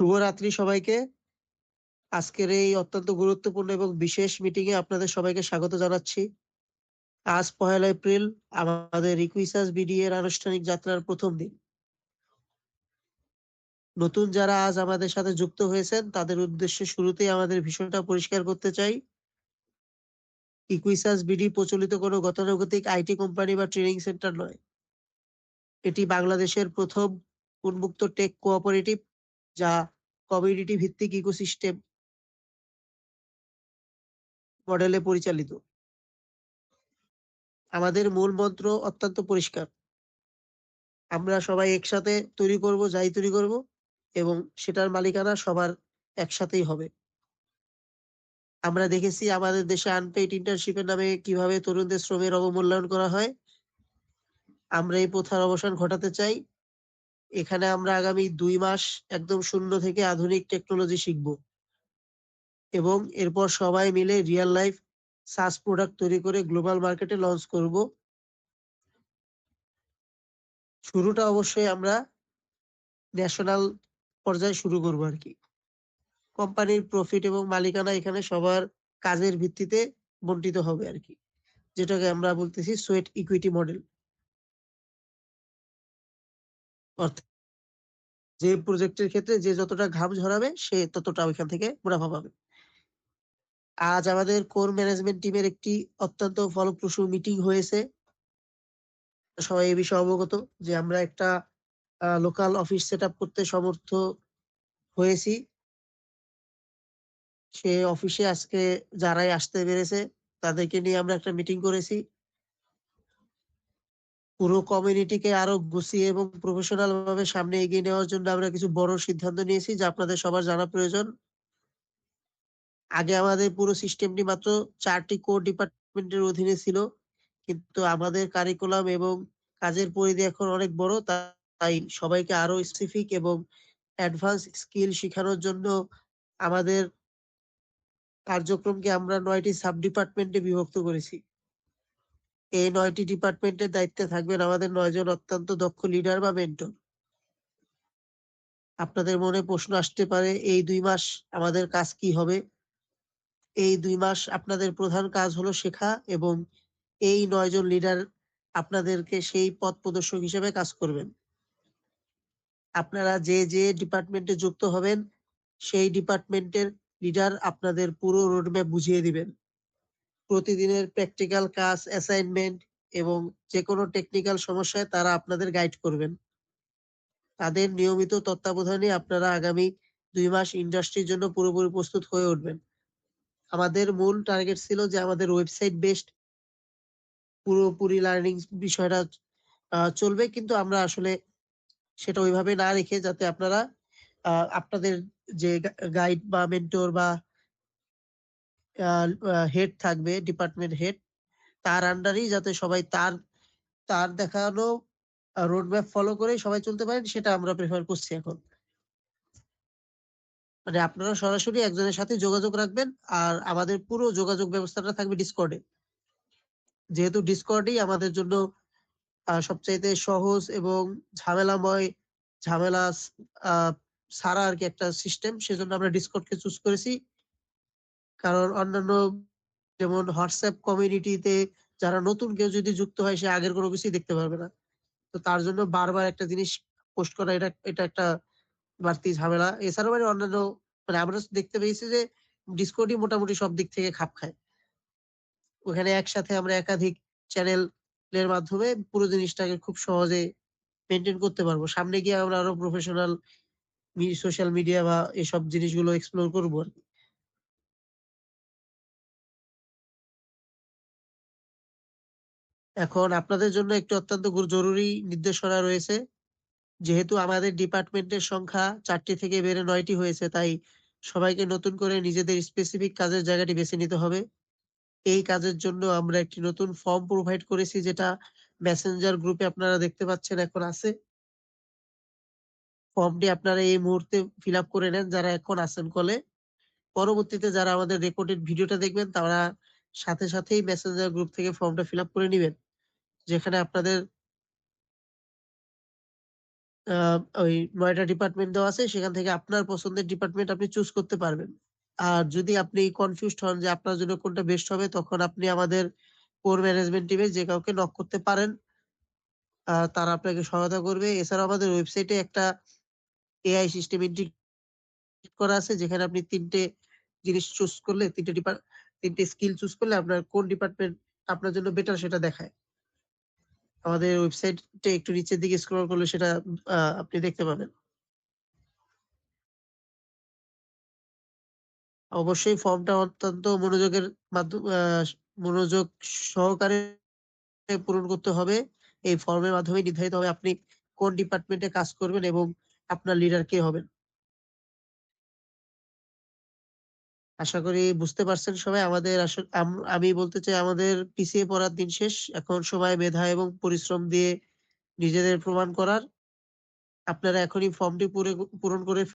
শুভরাত্রি সবাইকে। আজকের এই অত্যন্ত গুরুত্বপূর্ণ এবং বিশেষ মিটিংয়ে আপনাদের সবাইকে স্বাগত জানাচ্ছি। আজ ১লা এপ্রিল আমাদের রিকুইসাস বিডি এর আনুষ্ঠানিক যাত্রার ১ম দিন। নতুন যারা আজ আমাদের সাথে যুক্ত হয়েছেন তাদের উদ্দেশ্যে শুরুতেই আমাদের ভীষণটা পরিষ্কার করতে চাই। ইকুইসাস বিডি প্রচলিত কোনো গতানুগতিক আইটি কোম্পানি বা ট্রেনিং সেন্টার নয়। এটি বাংলাদেশের ১ম উন্মুক্ত টেক কোঅপারেটিভ যা কমিউনিটি ভিত্তিক ইকোসিস্টেম মডেলে পরিচালিত। আমাদের মূল মন্ত্র অত্যন্ত পরিষ্কার। আমরা সবাই একসাথে তৈরি করব, যাই তৈরি করব এবং সেটার মালিকানা সবার একসাথেই হবে। আমরা দেখেছি আমাদের দেশে আনপেইড ইন্টার্নশিপের নামে কিভাবে তরুণদের শ্রমের অবমূল্যায়ন করা হয়। আমরা এই প্রথার অবসান ঘটাতে চাই। এখানে আমরা আগামী ২ মাস একদম শূন্য থেকে আধুনিক টেকনোলজি শিখব এবং এরপর সবাই মিলে রিয়াল লাইফ SaaS প্রোডাক্ট তৈরি করে গ্লোবাল মার্কেটে লঞ্চ করব। শুরুটা অবশ্যই আমরা ন্যাশনাল পর্যায়ে শুরু করব আরকি। কোম্পানির প্রফিট এবং মালিকানা এখানে সবার কাজের ভিত্তিতে বন্টিত হবে আরকি। যেটাকে আমরা বলতেছি সোয়েট ইকুইটি মডেল। অর্থাৎ যে প্রজেক্টের ক্ষেত্রে যে যতটা ঘাম ঝরাবে সে ততটা ওইখান থেকে মুনাফা পাবে। আজ আমাদের কোর ম্যানেজমেন্ট টিমের একটি অত্যন্ত ফলপ্রসূ মিটিং হয়েছে। সবাই এই বিষয়ে অবগত যে আমরা একটা লোকাল অফিস সেটআপ করতে সমর্থ হয়েছি। সে অফিসে আজকে যারাই আসতে পেরেছে তাদেরকে নিয়ে আমরা একটা মিটিং করেছি। পুরো কমিউনিটিকে আরো গুছিয়ে এবং প্রফেশনাল ভাবে সামনে এগিয়ে নেওয়ার জন্য আমরা কিছু বড় সিদ্ধান্ত নিয়েছি যা আপনাদের সবার জানা প্রয়োজন। আগে আমাদের পুরো সিস্টেমটি মাত্র ৪ টি কোর ডিপার্টমেন্টের অধীনে ছিল। কিন্তু আমাদের কারিকুলাম এবং কাজের পরিধি এখন অনেক বড়। তাই সবাইকে আরো স্পেসিফিক এবং অ্যাডভান্স স্কিল শিখানোর জন্য আমাদের কার্যক্রমকে আমরা ৯ টি সাব ডিপার্টমেন্টে বিভক্ত করেছি। এই ৯ টি ডিপার্টমেন্টের দায়িত্বে থাকবেন আমাদের ৯ জন অত্যন্ত দক্ষ লিডার বা মেন্টর। আপনাদের মনে প্রশ্ন আসতে পারে এই ২ মাস আমাদের কাজ কি হবে? এই ২ মাস আপনাদের প্রধান কাজ হলো শেখা এবং এই ৯ জন লিডার আপনাদেরকে সেই পথ প্রদর্শক হিসেবে কাজ করবেন। আপনারা যে ডিপার্টমেন্টে যুক্ত হবেন, সেই ডিপার্টমেন্টের লিডার আপনাদের পুরো রোডম্যাপ বুঝিয়ে দিবেন। প্রতিদিনের প্র্যাকটিক্যাল কাজ, অ্যাসাইনমেন্ট এবং যেকোনো টেকনিক্যাল সমস্যায় তারা আপনাদের গাইড করবেন। তাদের নিয়মিত তত্ত্বাবধানে আপনারা আগামী ২ মাস ইন্ডাস্ট্রির জন্য পুরোপুরি প্রস্তুত হয়ে উঠবেন। আমাদের মূল টার্গেট ছিল যে আমাদের ওয়েবসাইট বেসড পুরোপুরি লার্নিং বিষয়টা চলবে। কিন্তু আমরা আসলে সেটা ওইভাবে না রেখে যাতে আপনারা আপনাদের যে গাইড বা মেন্টর বা আ আ হেড থাকবে, ডিপার্টমেন্ট হেড, তার আন্ডারেই যাতে সবাই তার দেখানো রোড ম্যাপ ফলো করেই সবাই চলতে পারেন সেটা আমরা প্রেফার করছি এখন। মানে আপনারা সরাসরি একজনের সাথে যোগাযোগ রাখবেন। আর আমাদের পুরো যোগাযোগ ব্যবস্থাটা থাকবে Discord এ। যেহেতু Discord এই আমাদের জন্য সবচাইতে সহজ এবং ঝামেলাময় ঝামেলা আ ছাড়া আরকি একটা সিস্টেম। সেজন্য আমরা Discord কে চুজ করেছি। কারণ অন্যান্য যেমন WhatsApp কমিউনিটিতে যারা নতুন কেউ যদি যুক্ত হয় সে আগের কোনো কিছুই দেখতে পারবে না। তো তার জন্য বারবার একটা জিনিস পোস্ট করা এটা একটা বাড়তি ঝামেলা। এছাড়াও মানে অন্যান্য মানে আমরা দেখতে পেয়েছি যে Discord ই মোটামুটি সব দিক থেকে খাপ খায়। ওখানে একসাথে আমরা একাধিক চ্যানেলের মাধ্যমে পুরো জিনিসটাকে খুব সহজে মেইনটেইন করতে পারবো। সামনে গিয়ে আমরা আরো প্রফেশনাল সোশ্যাল মিডিয়া বা এসব জিনিসগুলো এক্সপ্লোর করবো আরকি। এখন আপনাদের জন্য একটি অত্যন্ত জরুরি নির্দেশনা রয়েছে। যেহেতু আমাদের ডিপার্টমেন্টের সংখ্যা ৪ টি থেকে বেড়ে ৯ টি হয়েছে, তাই সবাইকে নতুন করে নিজেদের স্পেসিফিক কাজের জায়গাটি বেছে নিতে হবে। এই কাজের জন্য আমরা একটি নতুন ফর্ম প্রোভাইড করেছি যেটা মেসেঞ্জার গ্রুপে আপনারা দেখতে পাচ্ছেন এখন আছে। ফর্মটি আপনারা এই মুহূর্তে ফিল আপ করে নেন যারা এখন আছেন কলে। পরবর্তীতে যারা আমাদের রেকর্ডেড ভিডিওটা দেখবেন তারা সাথেই মেসেঞ্জার গ্রুপ থেকে ফর্মটা ফিল আপ করে নিবেন। যেখানে আপনাদের আ ওই ৯ টা ডিপার্টমেন্ট দেওয়া আছে। সেখান থেকে আপনার পছন্দের ডিপার্টমেন্ট আপনি চুজ করতে পারবেন। আর যদি আপনি কনফিউজড হন যে আপনার জন্য কোনটা বেস্ট হবে, তখন আপনি আমাদের কোর ম্যানেজমেন্ট টিমে যে কাউকে নক করতে পারেন। তারা আপনাকে সহায়তা করবে। এছাড়াও আমাদের ওয়েবসাইটে একটা এআই সিস্টেম ইন্টিগ্রেট করা আছে, যেখানে আপনি ৩ টে জিনিস চুজ করলে ৩ টে স্কিল চুজ করলে আপনার কোন ডিপার্টমেন্ট আপনার জন্য বেটার সেটা দেখায়। আমাদের ওয়েবসাইটে একটু নিচের দিকে স্ক্রল করলে সেটা আপনি দেখতে পাবেন। অবশ্যই ফর্মটা অত্যন্ত মনোযোগ সহকারে পূরণ করতে হবে। এই ফর্মের মাধ্যমে নির্ধারিত হবে আপনি কোন ডিপার্টমেন্টে কাজ করবেন এবং আপনার লিডার কে হবেন। আশা করি বুঝতে পারছেন সবাই। আমাদের আসল আমি বলতে চাই, আমাদের পিছিয়ে পড়ার দিন শেষ। এখন সময়, মেধা এবং পরিশ্রম দিয়ে নিজেদের প্রমাণ করার। আপনারা এখনই ফর্মটি পূরণ করে